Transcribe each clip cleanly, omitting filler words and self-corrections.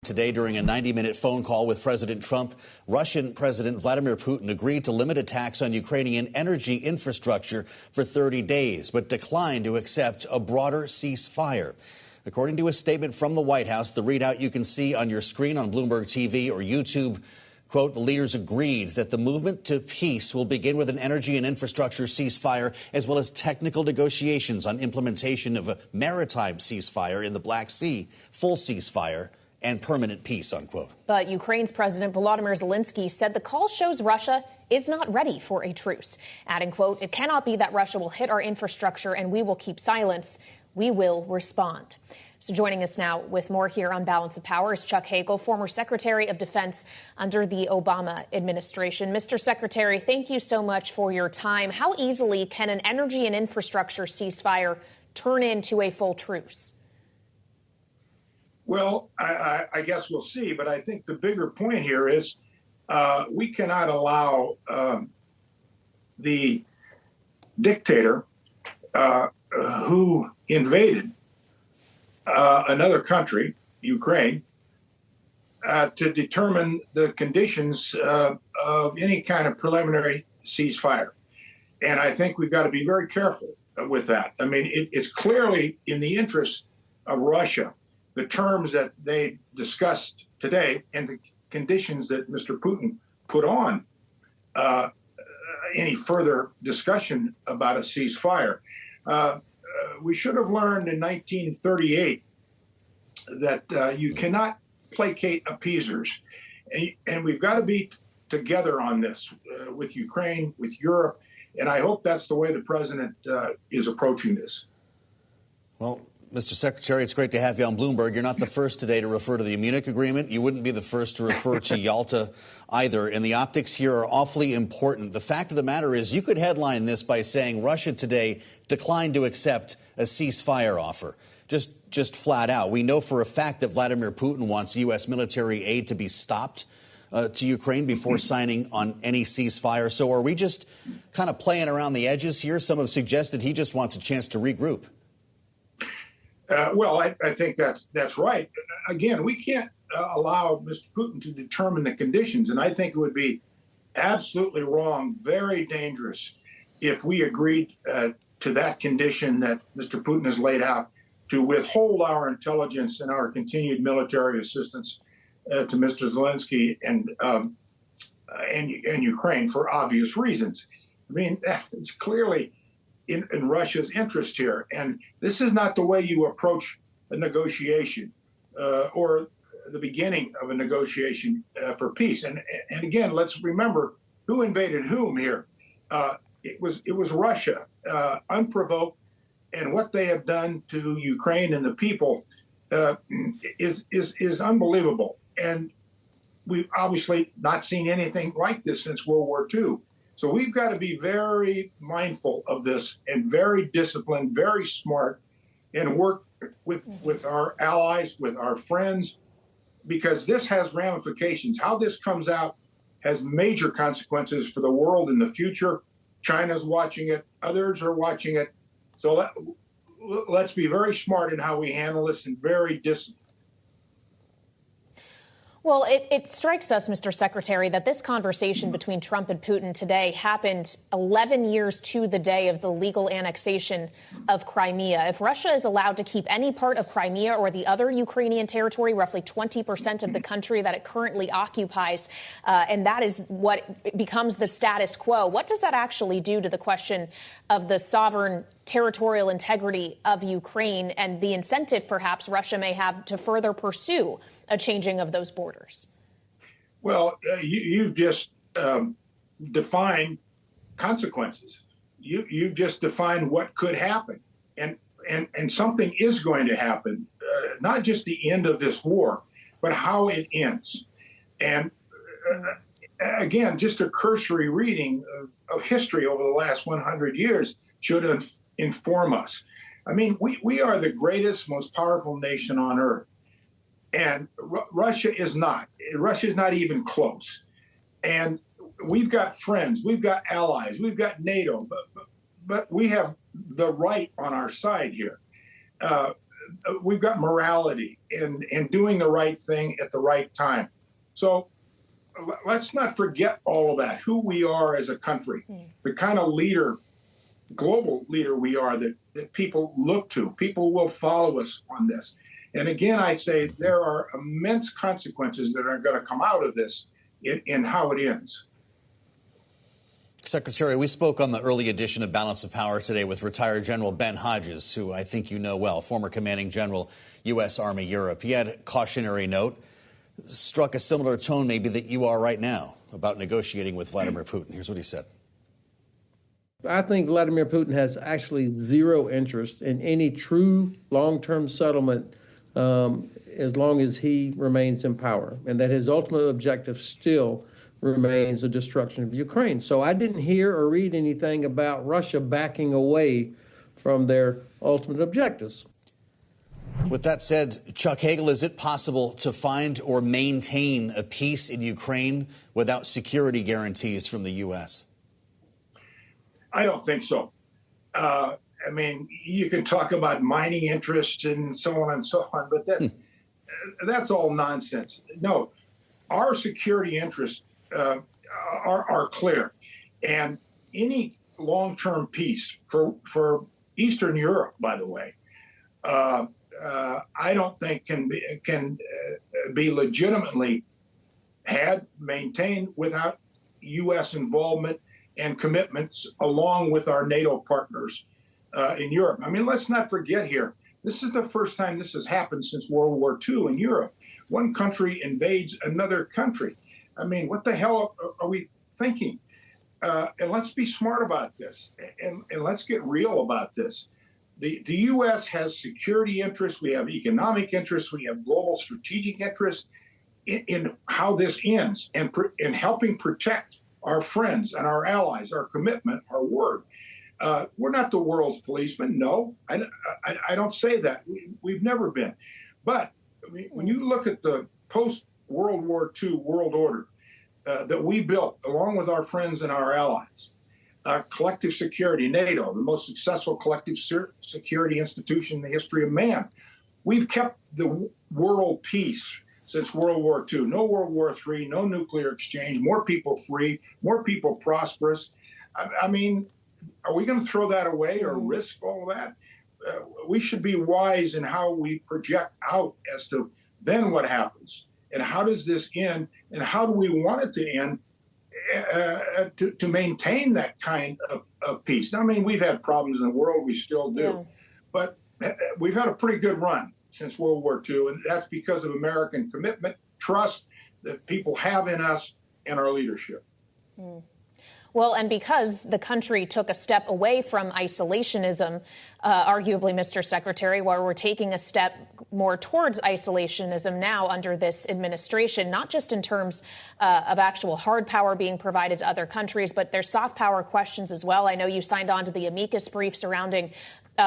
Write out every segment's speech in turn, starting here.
Today, during a 90-minute phone call with President Trump, Russian President Vladimir Putin agreed to limit attacks on Ukrainian energy infrastructure for 30 days, but declined to accept a broader ceasefire. According to a statement from the White House, the readout you can see on your screen on Bloomberg TV or YouTube, quote, the leaders agreed that the movement to peace will begin with an energy and infrastructure ceasefire, as well as technical negotiations on implementation of a maritime ceasefire in the Black Sea, full ceasefire, and permanent peace, unquote. But Ukraine's President Vladimir Zelensky said the call shows Russia is not ready for a truce, adding, quote, it cannot be that Russia will hit our infrastructure and we will keep silence. We will respond. So joining us now with more here on Balance of Power is Chuck Hagel, former Secretary of Defense under the Obama administration. Mr. Secretary, thank you so much for your time. How easily can an energy and infrastructure ceasefire turn into a full truce? Well, I guess we'll see. But I think the bigger point here is we cannot allow the dictator who invaded another country, Ukraine, to determine the conditions of any kind of preliminary ceasefire. And I think we've got to be very careful with that. I mean, it's clearly in the interest of Russia, the terms that they discussed today and the conditions that Mr. Putin put on any further discussion about a ceasefire. We should have learned in 1938 that you cannot placate appeasers. And we've got to be together on this with Ukraine, with Europe. And I hope that's the way the president is approaching this. Well, Mr. Secretary, it's great to have you on Bloomberg. You're not the first today to refer to the Munich Agreement. You wouldn't be the first to refer to Yalta either. And the optics here are awfully important. The fact of the matter is you could headline this by saying Russia today declined to accept a ceasefire offer. Just flat out. We know for a fact that Vladimir Putin wants U.S. military aid to be stopped to Ukraine before signing on any ceasefire. So are we just kind of playing around the edges here? Some have suggested he just wants a chance to regroup. Well, I think that's right. Again, we can't allow Mr. Putin to determine the conditions. And I think it would be absolutely wrong, very dangerous, if we agreed to that condition that Mr. Putin has laid out to withhold our intelligence and our continued military assistance to Mr. Zelensky and Ukraine for obvious reasons. I mean, it's clearly in Russia's interest here. And this is not the way you approach a negotiation or the beginning of a negotiation for peace. And again, let's remember who invaded whom here. It was Russia, unprovoked, and what they have done to Ukraine and the people is unbelievable. And we've obviously not seen anything like this since World War II. So we've got to be very mindful of this and very disciplined, very smart, and work with our allies, with our friends, because this has ramifications. How this comes out has major consequences for the world in the future. China's watching it. Others are watching it. So let's be very smart in how we handle this and very disciplined. Well, it strikes us, Mr. Secretary, that this conversation between Trump and Putin today happened 11 years to the day of the legal annexation of Crimea. If Russia is allowed to keep any part of Crimea or the other Ukrainian territory, roughly 20% of the country that it currently occupies, and that is what becomes the status quo, what does that actually do to the question of the sovereign territorial integrity of Ukraine and the incentive perhaps Russia may have to further pursue a changing of those borders? Well, you've just defined consequences. You've just defined what could happen. And something is going to happen, not just the end of this war, but how it ends. And again, just a cursory reading of history over the last 100 years should inform us. I mean, we are the greatest, most powerful nation on earth. And Russia is not. Russia is not even close. And we've got friends, we've got allies, we've got NATO, but we have the right on our side here. we've got morality in doing the right thing at the right time. So let's not forget all of that, who we are as a country, the kind of leader, global leader we are that people look to. People will follow us on this. And again, I say there are immense consequences that are going to come out of this in how it ends. Secretary, we spoke on the early edition of Balance of Power today with retired General Ben Hodges, who I think you know well, former commanding general, U.S. Army Europe. He had a cautionary note, struck a similar tone maybe that you are right now about negotiating with Vladimir Putin. Here's what he said. I think Vladimir Putin has actually zero interest in any true long-term settlement as long as he remains in power, and that his ultimate objective still remains the destruction of Ukraine. So I didn't hear or read anything about Russia backing away from their ultimate objectives. With that said, Chuck Hagel, is it possible to find or maintain a peace in Ukraine without security guarantees from the U.S.? I don't think so. I mean, you can talk about mining interests and so on and so on, but that's all nonsense. No, our security interests are clear, and any long-term peace for Eastern Europe, by the way, I don't think can be legitimately maintained without U.S. involvement and commitments along with our NATO partners in Europe. I mean, let's not forget here, this is the first time this has happened since World War II in Europe. One country invades another country. I mean, what the hell are we thinking? And let's be smart about this, and let's get real about this. The U.S. has security interests, we have economic interests, we have global strategic interests in how this ends and in helping protect our friends and our allies, our commitment, our word. We're not the world's policeman. No, I don't say that. We've never been. But I mean, when you look at the post-World War II world order that we built along with our friends and our allies, collective security, NATO, the most successful collective security institution in the history of man. We've kept the world peace since World War II. No World War III, no nuclear exchange, more people free, more people prosperous. I mean, are we going to throw that away or risk all of that? We should be wise in how we project out as to then what happens and how does this end and how do we want it to end to maintain that kind of peace. Now, I mean, we've had problems in the world, we still do, but we've had a pretty good run since World War II, and that's because of American commitment, trust that people have in us and our leadership. Well, and because the country took a step away from isolationism, arguably, Mr. Secretary, while we're taking a step more towards isolationism now under this administration, not just in terms of actual hard power being provided to other countries, but there's soft power questions as well. I know you signed on to the amicus brief surrounding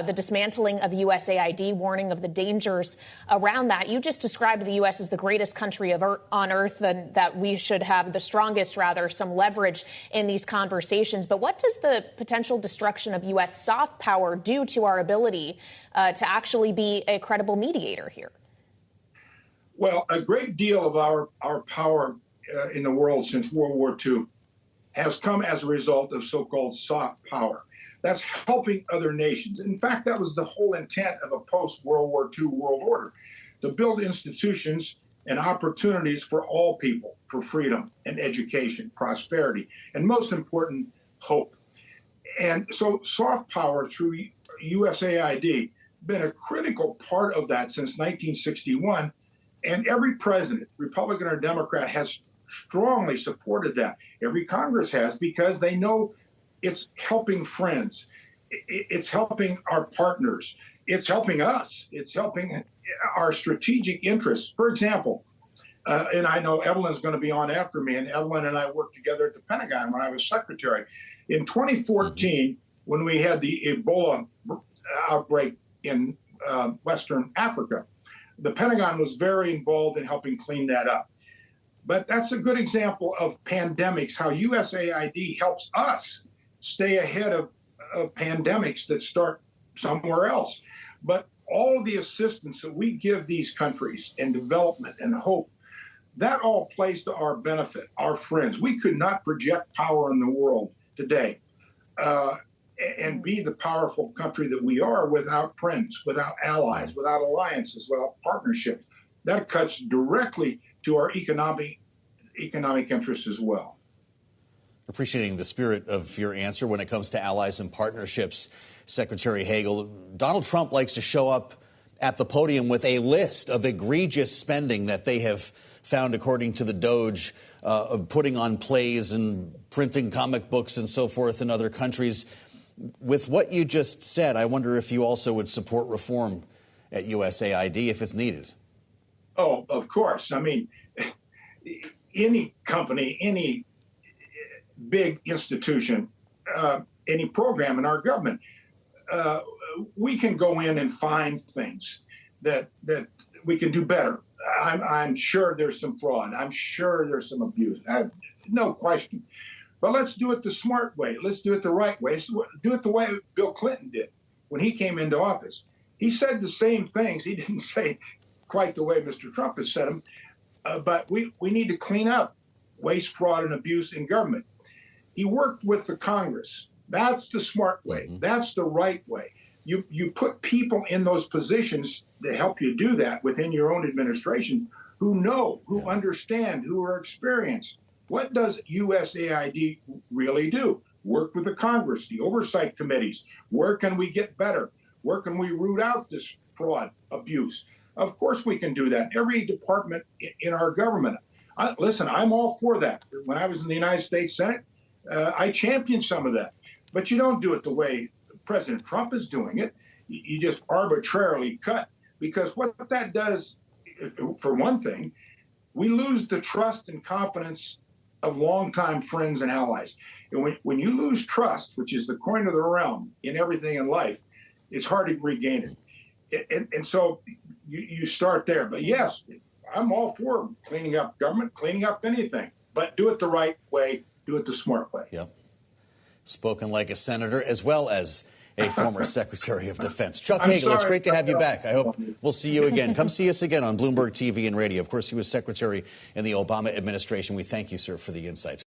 the dismantling of USAID, warning of the dangers around that. You just described the U.S. as the greatest country on earth and that we should have the strongest, some leverage in these conversations. But what does the potential destruction of U.S. soft power do to our ability to actually be a credible mediator here? Well, a great deal of our power in the world since World War II has come as a result of so-called soft power. That's helping other nations. In fact, that was the whole intent of a post-World War II world order, to build institutions and opportunities for all people, for freedom and education, prosperity, and most important, hope. And so soft power through USAID been a critical part of that since 1961. And every president, Republican or Democrat, has strongly supported that. Every Congress has, because they know it's helping friends. It's helping our partners. It's helping us. It's helping our strategic interests. For example, and I know Evelyn's going to be on after me, and Evelyn and I worked together at the Pentagon when I was secretary. In 2014, when we had the Ebola outbreak in Western Africa, the Pentagon was very involved in helping clean that up. But that's a good example of pandemics, how USAID helps us stay ahead of pandemics that start somewhere else. But all the assistance that we give these countries in development and hope, that all plays to our benefit, our friends. We could not project power in the world today and be the powerful country that we are without friends, without allies, without alliances, without partnerships. That cuts directly to our economic interests as well. Appreciating the spirit of your answer when it comes to allies and partnerships, Secretary Hagel. Donald Trump likes to show up at the podium with a list of egregious spending that they have found, according to the Doge, putting on plays and printing comic books and so forth in other countries. With what you just said, I wonder if you also would support reform at USAID if it's needed. Oh, of course. I mean, any company, any big institution, any program in our government, we can go in and find things that we can do better. I'm sure there's some fraud. I'm sure there's some abuse. No question. But let's do it the smart way. Let's do it the right way. Let's do it the way Bill Clinton did when he came into office. He said the same things. He didn't say quite the way Mr. Trump has said them. But we need to clean up waste, fraud, and abuse in government. He worked with the Congress. That's the smart way. Mm-hmm. That's the right way. You put people in those positions to help you do that within your own administration who know, who understand, who are experienced. What does USAID really do? Work with the Congress, the oversight committees. Where can we get better? Where can we root out this fraud, abuse? Of course we can do that. Every department in our government. Listen, I'm all for that. When I was in the United States Senate, I championed some of that. But you don't do it the way President Trump is doing it. You just arbitrarily cut. Because what that does, for one thing, we lose the trust and confidence of longtime friends and allies. And when you lose trust, which is the coin of the realm in everything in life, it's hard to regain it. And so you start there. But yes, I'm all for cleaning up government, cleaning up anything, but do it the right way, do it the smart way. Yep. Spoken like a senator as well as a former Secretary of Defense. Chuck Hagel, it's great to have you back. I hope we'll see you again. Come see us again on Bloomberg TV and radio. Of course, he was Secretary in the Obama administration. We thank you, sir, for the insights.